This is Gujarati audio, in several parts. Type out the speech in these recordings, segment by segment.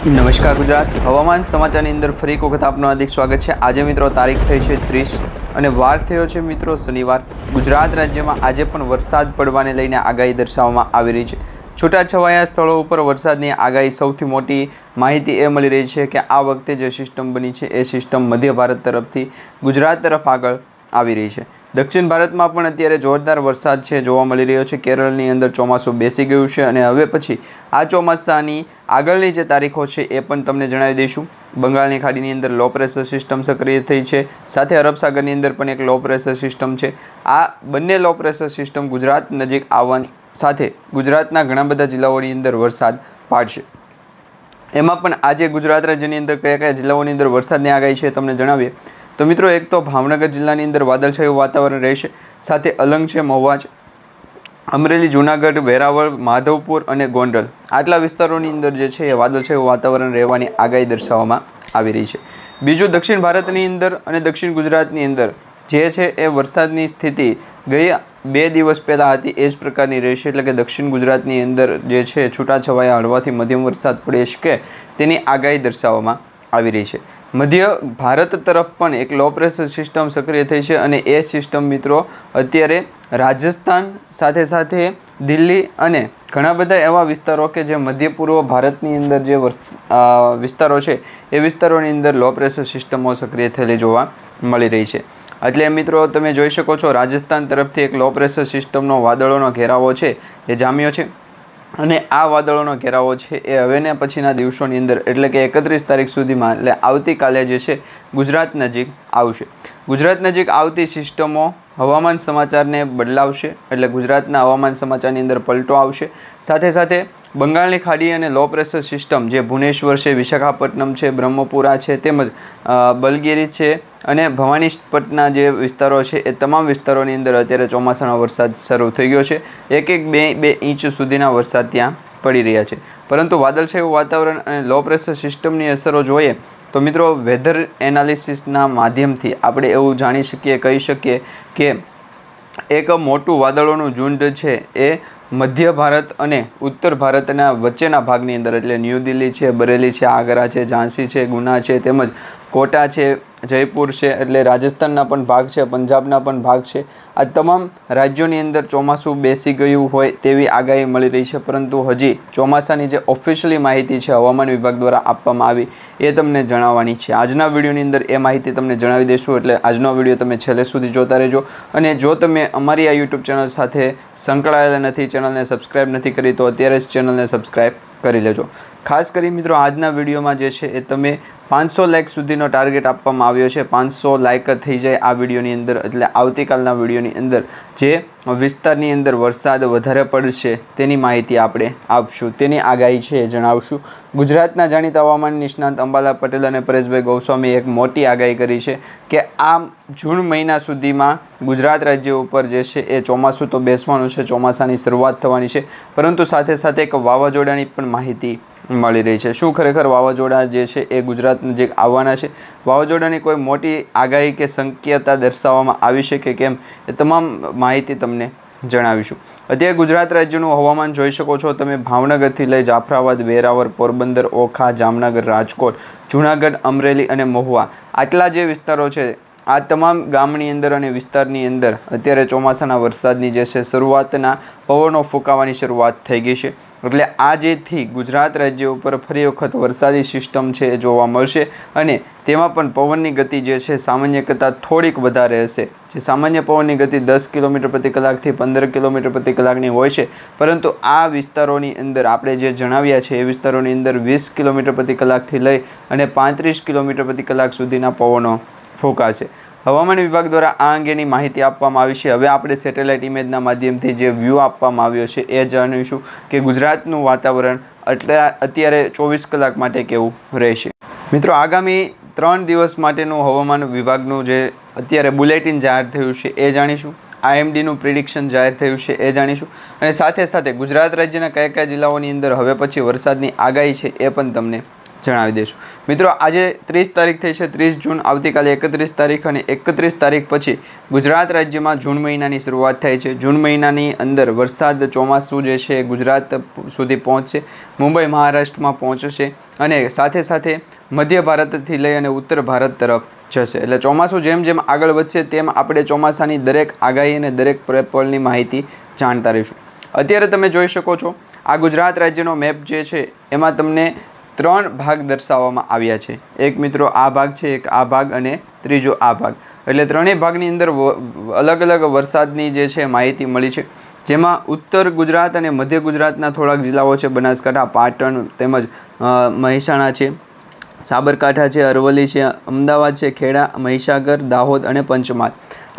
નમસ્કાર ગુજરાત હવામાન સમાચારની અંદર ફરી એક વખત આપનું હાર્દિક સ્વાગત છે। આજે મિત્રો તારીખ થઈ છે 30 અને વાર થયો છે મિત્રો શનિવાર। ગુજરાત રાજ્યમાં આજે પણ વરસાદ પડવાને લઈને આગાહી દર્શાવવામાં આવી રહી છે। છૂટાછવાયા સ્થળો ઉપર વરસાદની આગાહી સૌથી મોટી માહિતી એ મળી રહી છે કે આ વખતે જે સિસ્ટમ બની છે એ સિસ્ટમ મધ્ય ભારત તરફથી ગુજરાત તરફ આગળ આવી રહી છે। દક્ષિણ ભારતમાં પણ અત્યારે જોરદાર વરસાદ છે જોવા મળી રહ્યો છે। કેરળની અંદર ચોમાસું બેસી ગયું છે અને હવે પછી આ ચોમાસાની આગળની જે તારીખો છે એ પણ તમને જણાવી દઈશું। બંગાળની ખાડીની અંદર લો પ્રેશર સિસ્ટમ સક્રિય થઈ છે, સાથે અરબ સાગરની અંદર પણ એક લો પ્રેશર સિસ્ટમ છે। આ બંને લો પ્રેશર સિસ્ટમ ગુજરાત નજીક આવવાની સાથે ગુજરાતના ઘણા બધા જિલ્લાઓની અંદર વરસાદ પાડશે। એમાં પણ આજે ગુજરાત રાજ્યની અંદર કયા કયા જિલ્લાઓની અંદર વરસાદની આગાહી છે તમને જણાવીએ તો મિત્રો એક તો ભાવનગર જિલ્લાની અંદર વાદળછાયું વાતાવરણ રહેશે, સાથે અલંગ છે, મહુવા, અમરેલી, જૂનાગઢ, વેરાવળ, માધવપુર અને ગોંડલ આટલા વિસ્તારોની અંદર જે છે એ વાદળછાયું વાતાવરણ રહેવાની આગાહી દર્શાવવામાં આવી રહી છે। બીજું દક્ષિણ ભારતની અંદર અને દક્ષિણ ગુજરાતની અંદર જે છે એ વરસાદની સ્થિતિ ગયા 2 દિવસ પહેલાં હતી એ જ પ્રકારની રહેશે, એટલે કે દક્ષિણ ગુજરાતની અંદર જે છે છૂટાછવાયા હળવાથી મધ્યમ વરસાદ પડે શકે તેની આગાહી દર્શાવવામાં આવી રહી છે। મધ્ય ભારત તરફ પણ એક લો પ્રેશર સિસ્ટમ સક્રિય થઈ છે અને એ સિસ્ટમ મિત્રો અત્યારે રાજસ્થાન સાથે સાથે દિલ્હી અને ઘણા બધા એવા વિસ્તારો કે જે મધ્ય પૂર્વ ભારતની અંદર જે વિસ્તારો છે એ વિસ્તારોની અંદર લો પ્રેશર સિસ્ટમો સક્રિય થયેલી જોવા મળી રહી છે। એટલે મિત્રો તમે જોઈ શકો છો રાજસ્થાન તરફથી એક લો પ્રેશર સિસ્ટમનો વાદળોનો ઘેરાવો છે એ જામ્યો છે અને આ વાદળોનો ઘેરાવો છે એ હવેને પછીના દિવસોની અંદર એટલે કે 31 તારીખ સુધીમાં એટલે આવતીકાલે જે છે ગુજરાત નજીક આવશે। ગુજરાત નજીક આવતી સિસ્ટમો હવામાન સમાચારને બદલાવશે, એટલે ગુજરાતના હવામાન સમાચારની અંદર પલટો આવશે। સાથે સાથે બંગાળની ખાડી અને લો પ્રેશર સિસ્ટમ જે ભુવનેશ્વર છે, વિશાખાપટ્ટનમ છે, બ્રહ્મપુરા છે, તેમજ બલગેરી છે અને ભવાનીપટના જે વિસ્તારો છે એ તમામ વિસ્તારોની અંદર અત્યારે ચોમાસાનો વરસાદ શરૂ થઈ ગયો છે। 1-2 ઇંચ સુધીના વરસાદ ત્યાં પડી રહ્યા છે। પરંતુ વાદળછાયું વાતાવરણ અને લો પ્રેશર સિસ્ટમની અસરો જોઈએ તો મિત્રો વેધર એનાલિસિસના માધ્યમથી આપણે એવું જાણી શકીએ, કહી શકીએ કે એક મોટું વાદળોનું ઝુંડ છે એ મધ્ય ભારત અને ઉત્તર ભારતના વચ્ચેના ભાગની અંદર એટલે ન્યૂ દિલ્હી છે, બરેલી છે, આગ્રા છે, ઝાંસી છે, ગુના છે, તેમજ કોટા છે, જયપુર છે એટલે રાજસ્થાનના પણ ભાગ છે, પંજાબના પણ ભાગ છે, આ તમામ રાજ્યોની અંદર ચોમાસું બેસી ગયું હોય તેવી આગાહી મળી રહી છે। પરંતુ હજી ચોમાસાની જે ઓફિશિયલી માહિતી છે હવામાન વિભાગ દ્વારા આપવામાં આવી એ તમને જણાવવાની છે। આજના વિડીયોની અંદર એ માહિતી તમને જણાવી દઈશું, એટલે આજનો વિડીયો તમે છેલ્લે સુધી જોતા રહેજો। અને જો તમે અમારી આ યુટ્યુબ ચેનલ સાથે સંકળાયેલા નથી, ચેનલને સબસ્ક્રાઈબ નથી કરી તો અત્યારે જ ચેનલને સબસ્ક્રાઈબ કરી લેજો। ખાસ કરી મિત્રો આજના વિડીયોમાં જે છે એ તમે 500 લાઇક સુધીનો ટાર્ગેટ આપવામાં આવ્યો છે। 500 લાઇક થઈ જાય આ વિડીયોની અંદર એટલે આવતીકાલના વિડીયોની અંદર જે વિસ્તારની અંદર વરસાદ વધારે પડશે તેની માહિતી આપણે આપશું, તેની આગાહી છે એ જણાવશું। ગુજરાતના જાણીતા હવામાન નિષ્ણાત અંબાલાલ પટેલ અને પરેશભાઈ ગોસ્વામીએ એક મોટી આગાહી કરી છે કે આ જૂન મહિના સુધીમાં ગુજરાત રાજ્ય ઉપર જે છે એ ચોમાસું તો બેસવાનું છે, ચોમાસાની શરૂઆત થવાની છે, પરંતુ સાથે સાથે એક વાવાઝોડાની પણ માહિતી મળી રહી છે। શું ખરેખર વાવાઝોડા જે છે એ ગુજરાત નજીક આવવાના છે? વાવાઝોડાની કોઈ મોટી આગાહી કે શક્યતા દર્શાવવામાં આવી છે કે કેમ એ તમામ માહિતી તમને જણાવીશું। અત્યારે ગુજરાત રાજ્યનું હવામાન જોઈ શકો છો તમે, ભાવનગરથી લઈ જાફરાબાદ, વેરાવળ, પોરબંદર, ઓખા, જામનગર, રાજકોટ, જૂનાગઢ, અમરેલી અને મહુવા આટલા જે વિસ્તારો છે આ તમામ ગામની અંદર અને વિસ્તારની અંદર અત્યારે ચોમાસાના વરસાદની જે છે શરૂઆતના પવનો ફૂંકાવાની શરૂઆત થઈ ગઈ છે। એટલે આજેથી ગુજરાત રાજ્ય ઉપર ફરી વખત વરસાદી સિસ્ટમ છે એ જોવા મળશે અને તેમાં પણ પવનની ગતિ જે છે સામાન્ય કરતાં થોડીક વધારે હશે। જે સામાન્ય પવનની ગતિ 10 કિલોમીટર પ્રતિ કલાકથી 15 કિલોમીટર પ્રતિ કલાકની હોય છે, પરંતુ આ વિસ્તારોની અંદર આપણે જે જણાવ્યા છે એ વિસ્તારોની અંદર 20 કિલોમીટર પ્રતિ કલાકથી લઈ અને 35 કિલોમીટર પ્રતિ કલાક સુધીના પવનો ફૂંકાશે। હવામાન વિભાગ દ્વારા આ અંગેની માહિતી આપવામાં આવી છે। હવે આપણે સેટેલાઇટ ઇમેજના માધ્યમથી જે વ્યૂ આપવામાં આવ્યો છે એ જાણીશું કે ગુજરાતનું વાતાવરણ અત્યારે 24 કલાક માટે કેવું રહેશે। મિત્રો આગામી 3 દિવસ માટેનું હવામાન વિભાગનું જે અત્યારે બુલેટિન જાહેર થયું છે એ જાણીશું, IMDનું પ્રિડિક્શન જાહેર થયું છે એ જાણીશું અને સાથે સાથે ગુજરાત રાજ્યના કયા કયા જિલ્લાઓની અંદર હવે પછી વરસાદની આગાહી છે એ પણ તમને જણાવી દઈશું. મિત્રો આજે 30 તારીખ થઈ છે, 30 જૂન. આવતીકાલે 31 તારીખ અને 31 તારીખ પછી ગુજરાત રાજ્યમાં જૂન મહિનાની શરૂઆત થાય છે. જૂન મહિનાની અંદર વરસાદ ચોમાસું જે છે ગુજરાત સુધી પહોંચશે, મુંબઈ મહારાષ્ટ્રમાં પહોંચશે અને સાથે સાથે મધ્ય ભારતથી લઈ અને ઉત્તર ભારત તરફ જશે. એટલે ચોમાસું જેમ જેમ આગળ વધશે તેમ આપણે ચોમાસાની દરેક આગાહી અને દરેક પળની માહિતી જાણતા રહીશું. અત્યારે તમે જોઈ શકો છો આ ગુજરાત રાજ્યનો મેપ જે છે એમાં તમને 3 ભાગ દર્શાવવામાં આવ્યા છે. એક મિત્રો આ ભાગ છે, એક આ ભાગ અને ત્રીજો આ ભાગ. એટલે ત્રણેય ભાગની અંદર અલગ અલગ વરસાદની જે છે માહિતી મળી છે, જેમાં ઉત્તર ગુજરાત અને મધ્ય ગુજરાતના થોડાક જિલ્લાઓ છે, બનાસકાંઠા, પાટણ તેમજ મહેસાણા છે, સાબરકાંઠા છે, અરવલ્લી છે, અમદાવાદ છે, ખેડા, મહીસાગર, દાહોદ અને પંચમહાલ.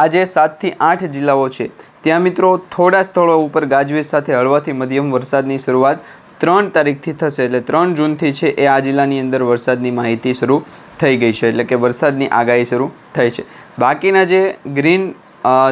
આ જે 7 થી 8 જિલ્લાઓ છે ત્યાં મિત્રો થોડા સ્થળો ઉપર ગાજવીજ સાથે હળવાથી મધ્યમ વરસાદની શરૂઆત 3 તારીખથી થશે. એટલે 3 જૂનથી છે એ આ જિલ્લાની અંદર વરસાદની માહિતી શરૂ થઈ ગઈ છે, એટલે કે વરસાદની આગાહી શરૂ થઈ છે. બાકીના જે ગ્રીન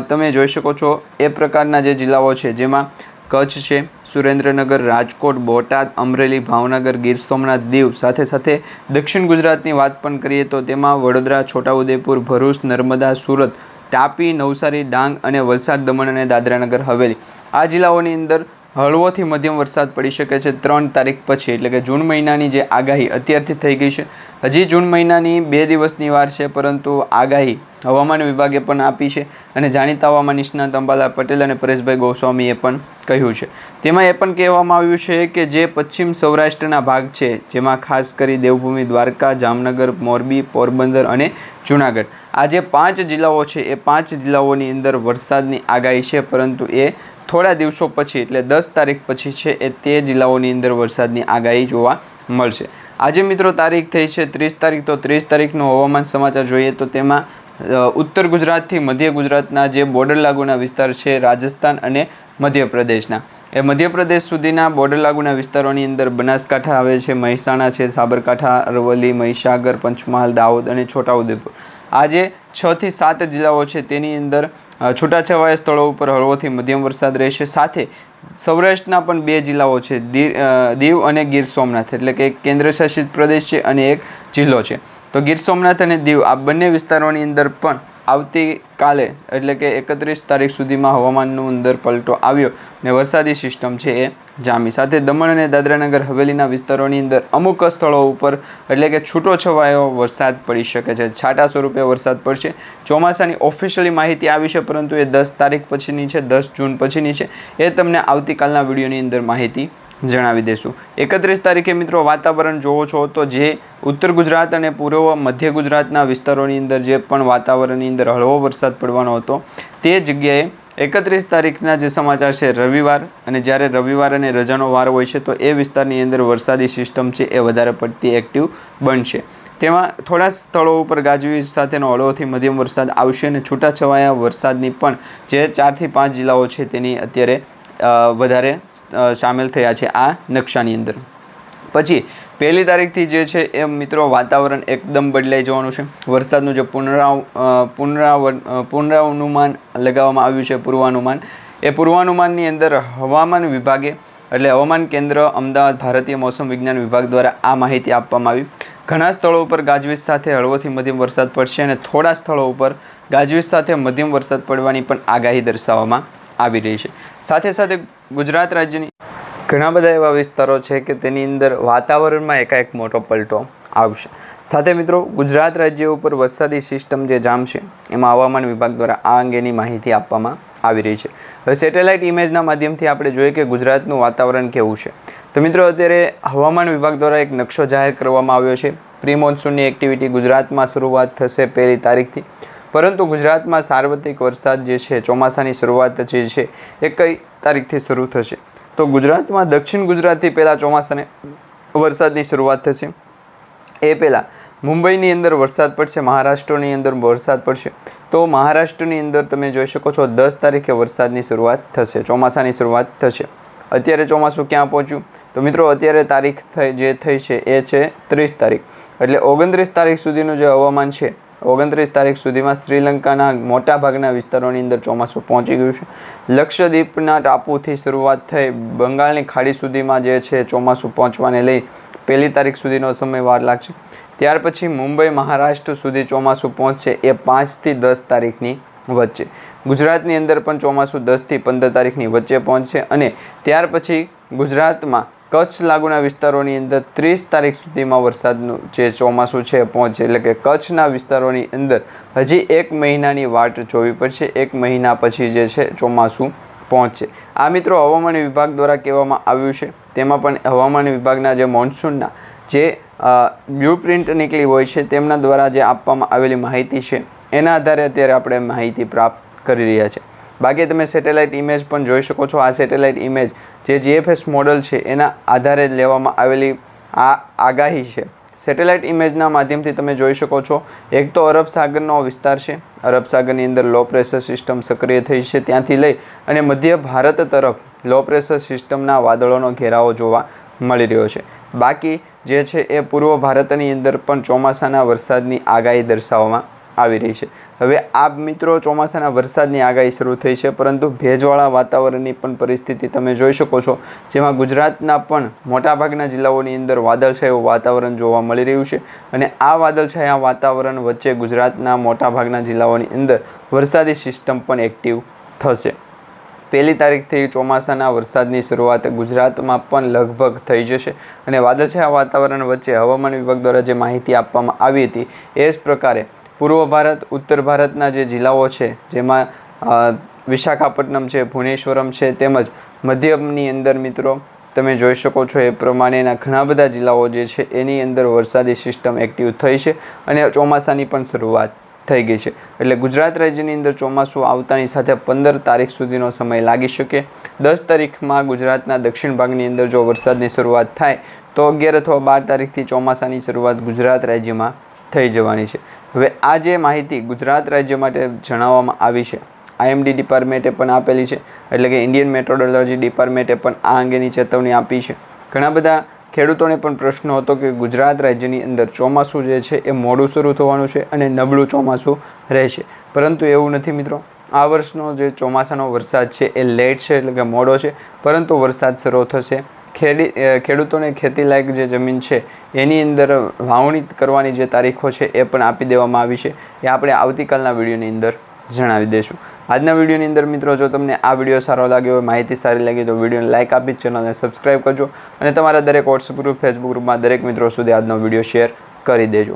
તમે જોઈ શકો છો એ પ્રકારના જે જિલ્લાઓ છે જેમાં કચ્છ છે, સુરેન્દ્રનગર, રાજકોટ, બોટાદ, અમરેલી, ભાવનગર, ગીર સોમનાથ, દીવ, સાથે સાથે દક્ષિણ ગુજરાતની વાત પણ કરીએ તો તેમાં વડોદરા, છોટાઉદેપુર, ભરૂચ, નર્મદા, સુરત, તાપી, નવસારી, ડાંગ અને વલસાડ, દમણ અને દાદરાનગર હવેલી આ જિલ્લાઓની અંદર હળવોથી મધ્યમ વરસાદ પડી શકે છે 3 તારીખ પછી. એટલે કે જૂન મહિનાની જે આગાહી અત્યારથી થઈ ગઈ છે. હજી જૂન મહિનાની 2 દિવસની વાર છે, પરંતુ આગાહી હવામાન વિભાગે પણ આપી છે અને જાણીતા હવામાન નિષ્ણાત અંબાલાલ પટેલ અને પરેશભાઈ ગોસ્વામીએ પણ કહ્યું છે. તેમાં એ પણ કહેવામાં આવ્યું છે કે જે પશ્ચિમ સૌરાષ્ટ્રના ભાગ છે, જેમાં ખાસ કરી દેવભૂમિ, દ્વારકા, જામનગર, મોરબી, પોરબંદર અને જૂનાગઢ, આ જે 5 જિલ્લાઓ છે એ 5 જિલ્લાઓની અંદર વરસાદની આગાહી છે, પરંતુ એ થોડા દિવસો પછી એટલે 10 તારીખ પછી છે એ તે જિલ્લાઓની અંદર વરસાદની આગાહી જોવા મળશે. આજે મિત્રો તારીખ થઈ છે 30 તારીખ. તો 30 તારીખનો હવામાન સમાચાર જોઈએ તો તેમાં ઉત્તર ગુજરાતથી મધ્ય ગુજરાતના જે બોર્ડર લાગુના વિસ્તાર છે, રાજસ્થાન અને મધ્યપ્રદેશના, એ મધ્યપ્રદેશ સુધીના બોર્ડર લાગુના વિસ્તારોની અંદર બનાસકાંઠા આવે છે, મહેસાણા છે, સાબરકાંઠા, અરવલ્લી, મહીસાગર, પંચમહાલ, દાહોદ અને છોટાઉદેપુર, આ જે 6 થી 7 જિલ્લાઓ છે તેની અંદર છૂટાછવાયા સ્થળો ઉપર હળવોથી મધ્યમ વરસાદ રહેશે. સાથે સૌરાષ્ટ્રના પણ 2 જિલ્લાઓ છે, દીવ અને ગીર સોમનાથ, એટલે કે એક કેન્દ્રશાસિત પ્રદેશ છે અને એક જિલ્લો છે. તો ગીર સોમનાથ અને દીવ આ બંને વિસ્તારોની અંદર પણ આવતીકાલે એટલે કે 31 તારીખ સુધીમાં હવામાનનું અંદર પલટો આવ્યો અને વરસાદી સિસ્ટમ છે એ જામી. સાથે દમણ અને દાદરાનગર હવેલીના વિસ્તારોની અંદર અમુક સ્થળો ઉપર એટલે કે છૂટો છવાયો વરસાદ પડી શકે છે, છાંટા સ્વરૂપે વરસાદ પડશે. ચોમાસાની ઓફિશિયલી માહિતી આવી છે, પરંતુ એ 10 તારીખ પછીની છે, 10 જૂન પછીની છે. એ તમને આવતીકાલના વિડીયોની અંદર માહિતી જણાવી દઈશું. 31 તારીખે મિત્રો વાતાવરણ જોવો છો તો જે ઉત્તર ગુજરાત અને પૂર્વ મધ્ય ગુજરાતના વિસ્તારોની અંદર જે પણ વાતાવરણની અંદર હળવો વરસાદ પડવાનો હતો તે જગ્યાએ 31 તારીખના જે સમાચાર છે રવિવાર, અને જ્યારે રવિવાર અને રજાનો વાર હોય છે તો એ વિસ્તારની અંદર વરસાદી સિસ્ટમ છે એ વધારે પડતી એક્ટિવ બનશે. તેમાં થોડા સ્થળો ઉપર ગાજવીજ સાથેનો હળવોથી મધ્યમ વરસાદ આવશે અને છૂટાછવાયા વરસાદની પણ જે 4 થી 5 જિલ્લાઓ છે તેની અત્યારે વધારે સામેલ થયા છે આ નકશાની અંદર. પછી 1 તારીખથી જે છે એ મિત્રો વાતાવરણ એકદમ બદલાઈ જવાનું છે. વરસાદનું જે પૂર્વાનુમાન લગાવવામાં આવ્યું છે, પૂર્વાનુમાન, એ પૂર્વાનુમાનની અંદર હવામાન વિભાગે એટલે હવામાન કેન્દ્ર અમદાવાદ ભારતીય મોસમ વિજ્ઞાન વિભાગ દ્વારા આ માહિતી આપવામાં આવી. ઘણા સ્થળો ઉપર ગાજવીજ સાથે હળવોથી મધ્યમ વરસાદ પડશે અને થોડા સ્થળો ઉપર ગાજવીજ સાથે મધ્યમ વરસાદ પડવાની પણ આગાહી દર્શાવવામાં આવી રહી છે. સાથે સાથે ગુજરાત રાજ્યની ઘણા બધા એવા વિસ્તારો છે કે તેની અંદર વાતાવરણમાં એકાએક મોટો પલટો આવશે. સાથે મિત્રો ગુજરાત રાજ્ય ઉપર વરસાદી સિસ્ટમ જે જામશે એમાં હવામાન વિભાગ દ્વારા આ અંગેની માહિતી આપવામાં આવી રહી છે. હવે સેટેલાઇટ ઇમેજના માધ્યમથી આપણે જોઈએ કે ગુજરાતનું વાતાવરણ કેવું છે. તો મિત્રો અત્યારે હવામાન વિભાગ દ્વારા એક નકશો જાહેર કરવામાં આવ્યો છે. પ્રી મોન્સૂનની એક્ટિવિટી ગુજરાતમાં શરૂઆત થશે 1 તારીખથી, પરંતુ ગુજરાતમાં સાર્વત્રિક વરસાદ જે છે, ચોમાસાની શરૂઆત જે છે એ કઈ તારીખથી શરૂ થશે? તો ગુજરાતમાં દક્ષિણ ગુજરાતથી પહેલાં ચોમાસાને વરસાદની શરૂઆત થશે. એ પહેલાં મુંબઈની અંદર વરસાદ પડશે, મહારાષ્ટ્રની અંદર વરસાદ પડશે. તો મહારાષ્ટ્રની અંદર તમે જોઈ શકો છો 10 તારીખે વરસાદની શરૂઆત થશે, ચોમાસાની શરૂઆત થશે. અત્યારે ચોમાસું ક્યાં પહોંચ્યું? તો મિત્રો અત્યારે તારીખ જે થઈ છે એ છે 30 તારીખ. એટલે 29 તારીખ સુધીનું જે હવામાન છે, 29 તારીખ સુધીમાં શ્રીલંકાના મોટા ભાગના વિસ્તારોની અંદર ચોમાસું પહોંચી ગયું છે. લક્ષદ્વીપના ટાપુથી શરૂઆત થઈ બંગાળની ખાડી સુધીમાં જે છે ચોમાસું પહોંચવાને લઈ 1 તારીખ સુધીનો સમય વાર લાગશે. ત્યાર પછી મુંબઈ મહારાષ્ટ્ર સુધી ચોમાસું પહોંચશે એ 5 થી 10 તારીખની વચ્ચે. ગુજરાતની અંદર પણ ચોમાસું 10 થી 15 તારીખની વચ્ચે પહોંચશે અને ત્યાર પછી ગુજરાતમાં કચ્છ લાગુના વિસ્તારોની અંદર 30 તારીખ સુધીમાં વરસાદનું જે ચોમાસું છે પહોંચે. એટલે કે કચ્છના વિસ્તારોની અંદર હજી 1 મહિનાની વાટ જોવી પડશે. 1 મહિના પછી જે છે ચોમાસું પહોંચશે. આ મિત્રો હવામાન વિભાગ દ્વારા કહેવામાં આવ્યું છે. તેમાં પણ હવામાન વિભાગના જે મોન્સૂનના જે બ્લુ પ્રિન્ટ નીકળી હોય છે તેમના દ્વારા જે આપવામાં આવેલી માહિતી છે એના આધારે અત્યારે આપણે માહિતી પ્રાપ્ત કરી રહ્યા છીએ. બાકી તમે સેટેલાઇટ ઇમેજ પણ જોઈ શકો છો. આ સેટેલાઇટ ઇમેજ જે GFS મોડલ છે એના આધારે લેવામાં આવેલી આ આગાહી છે. સેટેલાઇટ ઇમેજના માધ્યમથી તમે જોઈ શકો છો. એક તો અરબ સાગરનો વિસ્તાર છે. અરબ સાગરની અંદર લો પ્રેશર સિસ્ટમ સક્રિય થઈ છે. ત્યાંથી લઈ અને મધ્ય ભારત તરફ લો પ્રેશર સિસ્ટમના વાદળોનો ઘેરાવો જોવા મળી રહ્યો છે. બાકી જે છે એ પૂર્વ ભારતની અંદર પણ ચોમાસાના વરસાદની આગાહી દર્શાવવામાં આવી રહી છે. હવે આ મિત્રો ચોમાસાના વરસાદની આગાહી શરૂ થઈ છે, પરંતુ ભેજવાળા વાતાવરણની પણ પરિસ્થિતિ તમે જોઈ શકો છો, જેમાં ગુજરાતના પણ મોટાભાગના જિલ્લાઓની અંદર વાદળછાયું વાતાવરણ જોવા મળી રહ્યું છે. અને આ વાદળછાયા વાતાવરણ વચ્ચે ગુજરાતના મોટાભાગના જિલ્લાઓની અંદર વરસાદી સિસ્ટમ પણ એક્ટિવ થશે. 1 તારીખથી ચોમાસાના વરસાદની શરૂઆત ગુજરાતમાં પણ લગભગ થઈ જશે. અને વાદળછાયા વાતાવરણ વચ્ચે હવામાન વિભાગ દ્વારા જે માહિતી આપવામાં આવી હતી એ જ પ્રકારે પૂર્વ ભારત, ઉત્તર ભારતના જે જિલ્લાઓ છે, જેમાં વિશાખાપટ્ટનમ છે, ભુવનેશ્વરમ છે, તેમજ મધ્યની અંદર મિત્રો તમે જોઈ શકો છો એ પ્રમાણેના ઘણા બધા જિલ્લાઓ જે છે એની અંદર વરસાદી સિસ્ટમ એક્ટિવ થઈ છે અને ચોમાસાની પણ શરૂઆત થઈ ગઈ છે. એટલે ગુજરાત રાજ્યની અંદર ચોમાસું આવતાની સાથે 15 તારીખ સુધીનો સમય લાગી શકે. 10 તારીખમાં ગુજરાતના દક્ષિણ ભાગની અંદર જો વરસાદની શરૂઆત થાય તો 11 અથવા 12 તારીખથી ચોમાસાની શરૂઆત ગુજરાત રાજ્યમાં થઈ જવાની છે. હવે આ જે માહિતી ગુજરાત રાજ્ય માટે જણાવવામાં આવી છે, IMD ડિપાર્ટમેન્ટે પણ આપેલી છે. એટલે કે ઇન્ડિયન મેટ્રોલોજી ડિપાર્ટમેન્ટે પણ આ અંગેની ચેતવણી આપી છે. ઘણા બધા ખેડૂતોને પણ પ્રશ્ન હતો કે ગુજરાત રાજ્યની અંદર ચોમાસું જે છે એ મોડું શરૂ થવાનું છે અને નબળું ચોમાસું રહેશે, પરંતુ એવું નથી મિત્રો. આ વર્ષનો જે ચોમાસાનો વરસાદ છે એ લેટ છે, એટલે કે મોડો છે, પરંતુ વરસાદ શરૂ થશે. ખેડૂતોને ખેતીલાયક જે જમીન છે એની અંદર વાવણી કરવાની જે તારીખો છે એ પણ આપી દેવામાં આવી છે. એ આપણે આવતીકાલના વિડીયોની અંદર જણાવી દઈશું. આજના વિડીયોની અંદર મિત્રો જો તમને આ વિડીયો સારો લાગ્યો હોય, માહિતી સારી લાગી તો વિડીયોને લાઇક આપી, ચેનલને સબસ્ક્રાઈબ કરજો અને તમારા દરેક વોટ્સઅપ ગ્રુપ, ફેસબુક ગ્રુપમાં દરેક મિત્રો સુધી આજનો વિડીયો શેર કરી દેજો.